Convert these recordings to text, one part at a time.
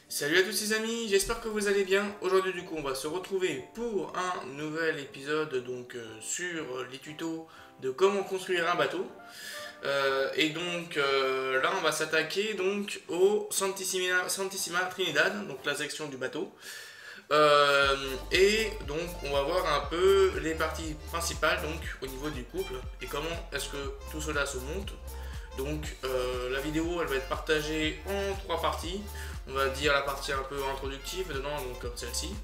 Salut à tous les amis, j'espère que vous allez bien. Aujourd'hui du coup on va se retrouver pour un nouvel épisode sur les tutos de comment construire un bateau. Là on va s'attaquer donc au Santissima Trinidad, donc la section du bateau. Et donc on va voir un peu les parties principales donc au niveau du couple et comment est-ce que tout cela se monte. Donc la vidéo elle va être partagée en 3 parties. On va dire la partie un peu introductive dedans, donc comme celle-ci.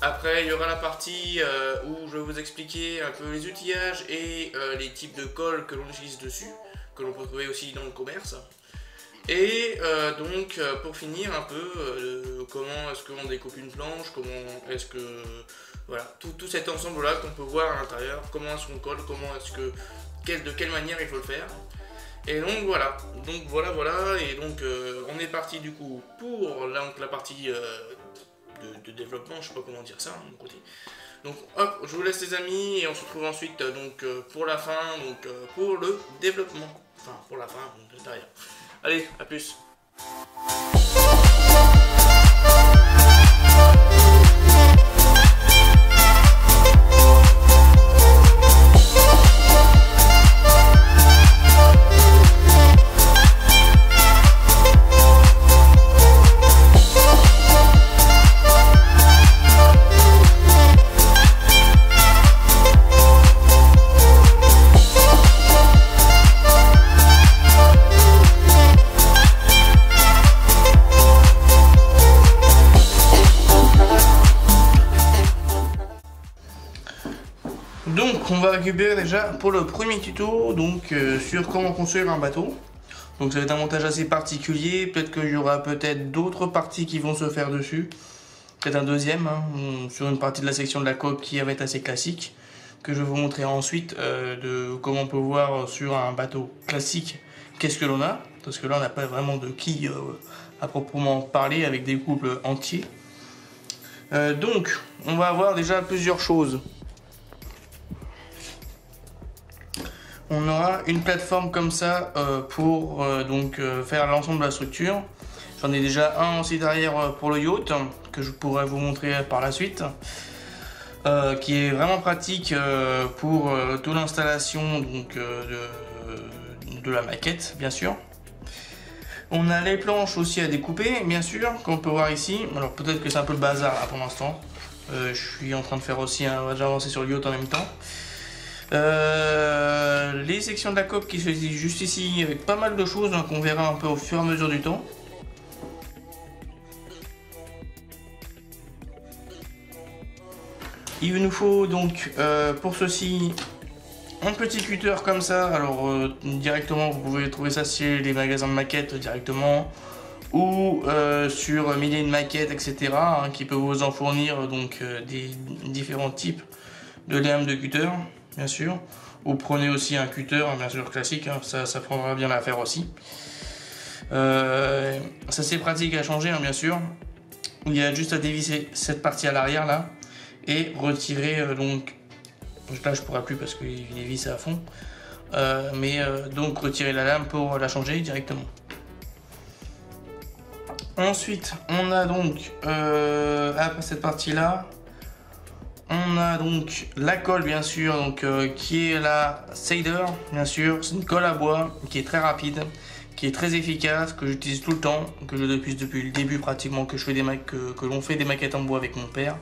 Après il y aura la partie où je vais vous expliquer un peu les outillages et les types de colle que l'on utilise dessus, que l'on peut trouver aussi dans le commerce. Et pour finir un peu comment est-ce qu'on découpe une planche, comment est-ce que voilà tout cet ensemble là qu'on peut voir à l'intérieur, comment est-ce qu'on colle, comment est-ce que de quelle manière il faut le faire. Et donc voilà, et donc on est parti du coup pour la partie de développement, je sais pas comment dire ça de mon côté. Donc hop, je vous laisse les amis et on se retrouve ensuite pour la fin, pour le développement. Enfin pour la fin, donc derrière. Allez, à plus. Donc on va récupérer déjà pour le premier tuto sur comment construire un bateau. Donc ça va être un montage assez particulier, peut-être qu'il y aura d'autres parties qui vont se faire dessus. Peut-être un deuxième sur une partie de la section de la coque qui va être assez classique, que je vais vous montrer ensuite de comment on peut voir sur un bateau classique qu'est-ce que l'on a, parce que là on n'a pas vraiment de quille à proprement parler avec des couples entiers. Donc on va avoir déjà plusieurs choses. On aura une plateforme comme ça pour faire l'ensemble de la structure. J'en ai déjà un aussi derrière pour le yacht que je pourrais vous montrer par la suite, qui est vraiment pratique pour toute l'installation de la maquette, bien sûr. On a les planches aussi à découper, bien sûr, qu'on peut voir ici. Alors peut-être que c'est un peu le bazar là, pour l'instant. Je suis en train de faire aussi on va déjà avancer sur le yacht en même temps. Les sections de la coque qui se disent juste ici avec pas mal de choses qu'on verra un peu au fur et à mesure du temps. Il nous faut donc pour ceci un petit cutter comme ça. Alors directement vous pouvez trouver ça chez les magasins de maquettes directement ou sur Milliers de maquettes etc. Qui peut vous en fournir des différents types de lames de cutter. Bien sûr, ou prenez aussi un cutter, bien sûr classique, ça prendra bien l'affaire aussi. Ça c'est pratique à changer, bien sûr. Il y a juste à dévisser cette partie à l'arrière là et retirer là je pourrais plus parce qu'il est vissé à fond, donc retirer la lame pour la changer directement. Ensuite, on a après cette partie là. On a donc la colle bien sûr, qui est la Sailor bien sûr, c'est une colle à bois qui est très rapide, qui est très efficace, que j'utilise tout le temps, que je depuis le début pratiquement que je fais que l'on fait des maquettes en bois avec mon père,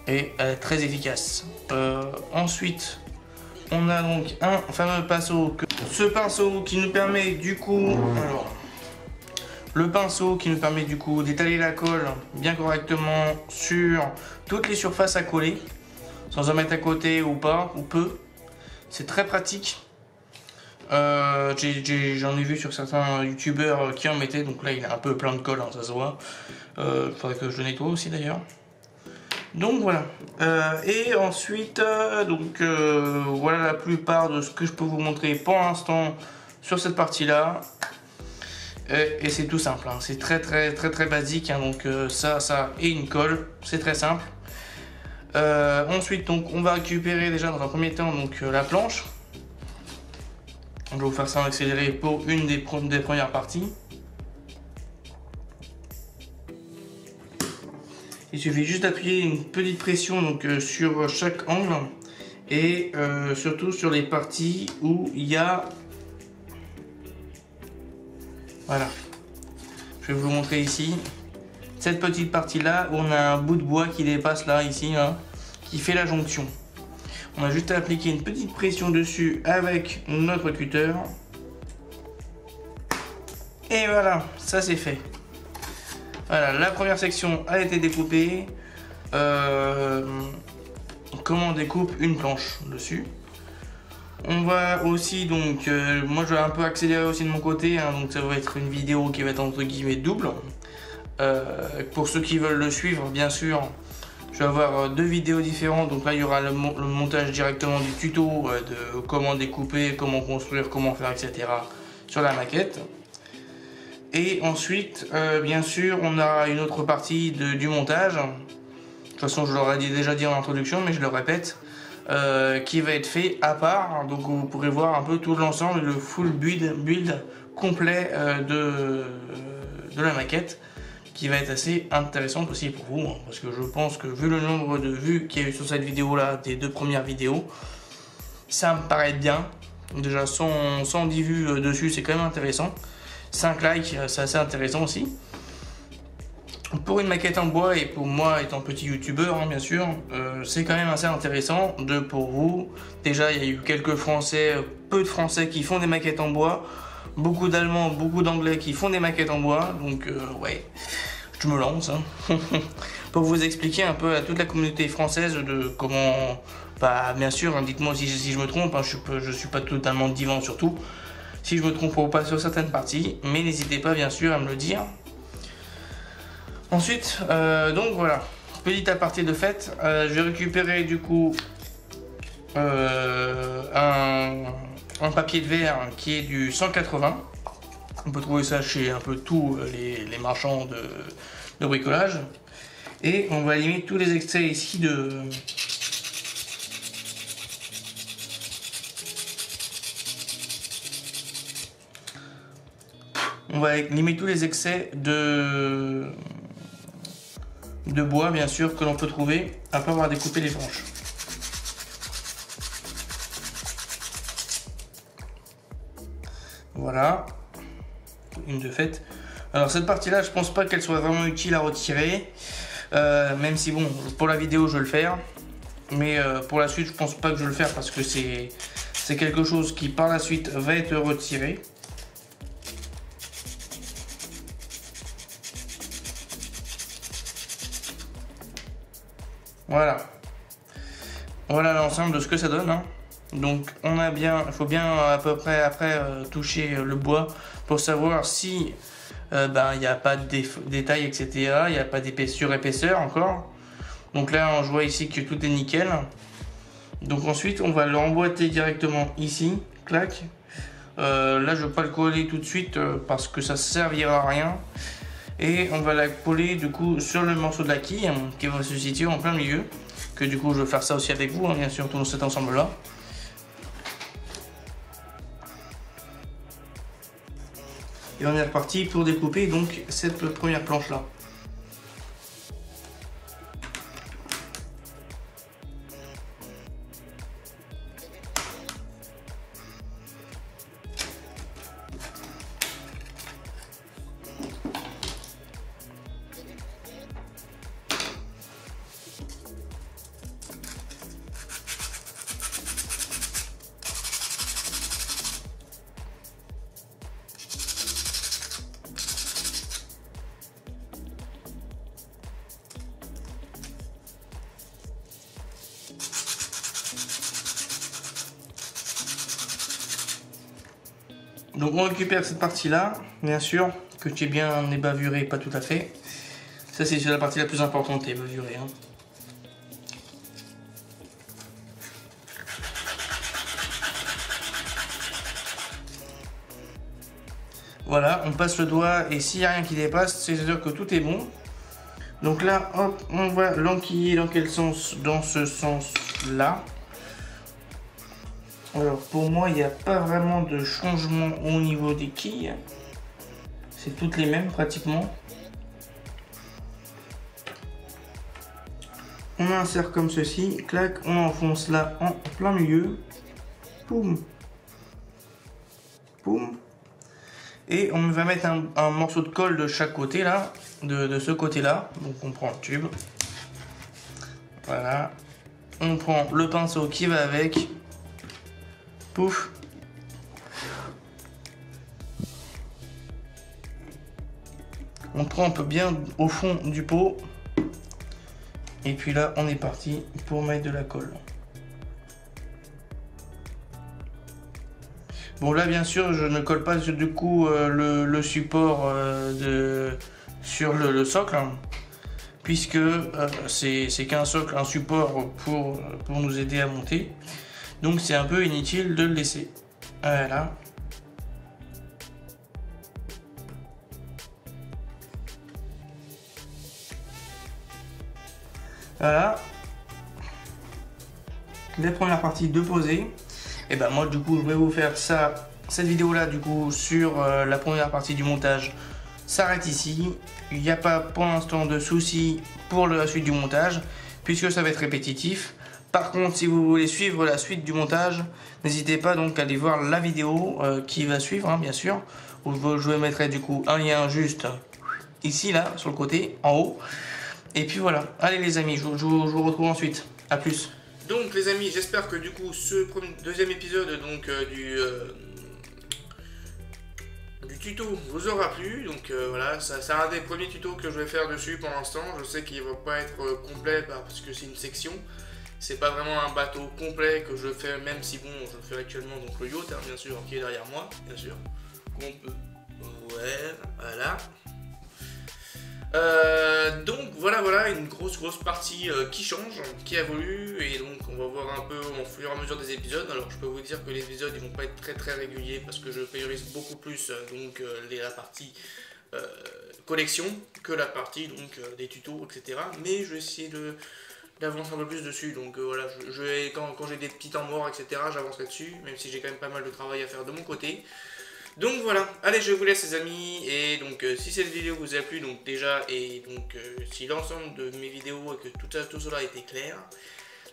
et elle est très efficace. Ensuite, on a donc un fameux pinceau, ce pinceau qui nous permet du coup, d'étaler la colle bien correctement sur toutes les surfaces à coller, sans en mettre à côté ou pas, ou peu. C'est très pratique. J'en ai vu sur certains youtubeurs qui en mettaient, donc là il a un peu plein de colle, ça se voit. Il faudrait que je le nettoie aussi d'ailleurs. Donc voilà. Et ensuite, voilà la plupart de ce que je peux vous montrer pour l'instant sur cette partie-là. Et c'est tout simple, c'est très basique, ça et une colle, c'est très simple. Ensuite on va récupérer déjà dans un premier temps la planche. Je vais vous faire ça en accéléré pour une des premières parties. Il suffit juste d'appuyer une petite pression donc, sur chaque angle et surtout sur les parties où il y a... Voilà. Je vais vous montrer ici. Cette petite partie là où on a un bout de bois qui dépasse là, ici, hein, qui fait la jonction. On a juste à appliquer une petite pression dessus avec notre cutter. Et voilà, ça c'est fait. Voilà, la première section a été découpée. Comment on découpe une planche dessus. On va aussi donc, moi je vais un peu accélérer aussi de mon côté, hein, donc ça va être une vidéo qui va être entre guillemets double. Pour ceux qui veulent le suivre, bien sûr, je vais avoir deux vidéos différentes. Donc là il y aura le montage directement du tuto de comment découper, comment construire, comment faire, etc. sur la maquette. Et ensuite, bien sûr, on aura une autre partie du montage. De toute façon, je l'aurais déjà dit en introduction, mais je le répète, qui va être fait à part. Donc vous pourrez voir un peu tout l'ensemble, le full build complet de la maquette, qui va être assez intéressante aussi pour vous, hein, parce que je pense que vu le nombre de vues qu'il y a eu sur cette vidéo là, des deux premières vidéos, ça me paraît bien. Déjà 110 vues dessus, c'est quand même intéressant. 5 likes, c'est assez intéressant aussi. Pour une maquette en bois et pour moi étant petit youtubeur, hein, bien sûr, c'est quand même assez intéressant pour vous. Déjà il y a eu quelques Français, peu de Français qui font des maquettes en bois. Beaucoup d'Allemands, beaucoup d'Anglais qui font des maquettes en bois, donc ouais, je me lance hein. Pour vous expliquer un peu à toute la communauté française de comment, bah bien sûr, hein, dites-moi si je me trompe, hein, je suis pas totalement divan surtout, si je me trompe ou pas sur certaines parties, mais n'hésitez pas bien sûr à me le dire. Ensuite, donc voilà, petit aparté de fait, je vais récupérer du coup un papier de verre qui est du 180. On peut trouver ça chez un peu tous les marchands de bricolage. Et on va éliminer tous les extraits ici on va éliminer tous les excès de bois, bien sûr, que l'on peut trouver après avoir découpé les branches. Voilà, une de fait. Alors cette partie là, je pense pas qu'elle soit vraiment utile à retirer, même si bon, pour la vidéo je vais le faire, mais pour la suite je pense pas que je vais le faire parce que c'est quelque chose qui par la suite va être retiré. Voilà, voilà l'ensemble de ce que ça donne, hein. Donc on a bien, il faut bien à peu près après toucher le bois pour savoir si il n'y a pas de détails, etc. Il n'y a pas d'épaisseur encore. Donc là je vois ici que tout est nickel. Donc ensuite on va l'emboîter directement ici, clac. Là je ne vais pas le coller tout de suite parce que ça ne servira à rien. Et on va la coller du coup sur le morceau de la quille qui va se situer en plein milieu. Que du coup je vais faire ça aussi avec vous, hein, bien sûr, tout cet ensemble là. Et on est reparti pour découper donc cette première planche là. Donc on récupère cette partie là, bien sûr, que tu es bien ébavuré, pas tout à fait. Ça c'est la partie la plus importante, ébavuré. Hein. Voilà, on passe le doigt et s'il n'y a rien qui dépasse, c'est-à-dire que tout est bon. Donc là, hop, on va l'enquiller dans quel sens? Dans ce sens-là. Alors pour moi, il n'y a pas vraiment de changement au niveau des quilles. C'est toutes les mêmes pratiquement. on insère comme ceci, clac, on enfonce là en plein milieu, poum, poum, et on va mettre un morceau de colle de chaque côté là, de ce côté là, donc on prend le tube, voilà, on prend le pinceau qui va avec, pouf, on trempe bien au fond du pot. Et puis là, on est parti pour mettre de la colle. Bon là, bien sûr, je ne colle pas du coup le support sur le socle, hein, puisque c'est qu'un socle, un support pour nous aider à monter. Donc c'est un peu inutile de le laisser. Voilà. Voilà, la première partie de poser. Et ben moi du coup je vais vous faire cette vidéo là du coup sur la première partie du montage s'arrête ici. Il n'y a pas pour l'instant de soucis pour la suite du montage puisque ça va être répétitif. Par contre, si vous voulez suivre la suite du montage, n'hésitez pas donc à aller voir la vidéo qui va suivre, hein, bien sûr. Où je vous mettrai du coup un lien juste ici là sur le côté en haut. Et puis voilà, allez les amis, je vous retrouve ensuite, à plus. Donc les amis, j'espère que du coup ce deuxième épisode donc, du tuto vous aura plu. Donc voilà, c'est un des premiers tutos que je vais faire dessus pour l'instant. Je sais qu'il ne va pas être complet parce que c'est une section. C'est pas vraiment un bateau complet que je fais, même si bon, je fais actuellement donc le yacht, hein, bien sûr, qui est derrière moi, bien sûr. Qu'on peut... Ouais, voilà. Donc voilà une grosse partie qui change, qui évolue, et donc on va voir un peu au fur et à mesure des épisodes. Alors je peux vous dire que les épisodes ils vont pas être très réguliers parce que je priorise beaucoup plus la partie collection que la partie donc des tutos, etc. Mais je vais essayer d'avancer un peu plus dessus, donc voilà, quand j'ai des petits temps morts, etc., j'avancerai dessus, même si j'ai quand même pas mal de travail à faire de mon côté. Donc voilà, allez je vous laisse les amis, et donc si cette vidéo vous a plu donc déjà, et donc si l'ensemble de mes vidéos et que tout cela était clair,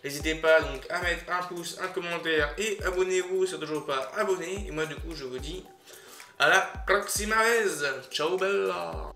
n'hésitez pas donc à mettre un pouce, un commentaire et abonnez-vous si vous n'êtes toujours pas abonné, et moi du coup je vous dis à la proxima vez, ciao bella.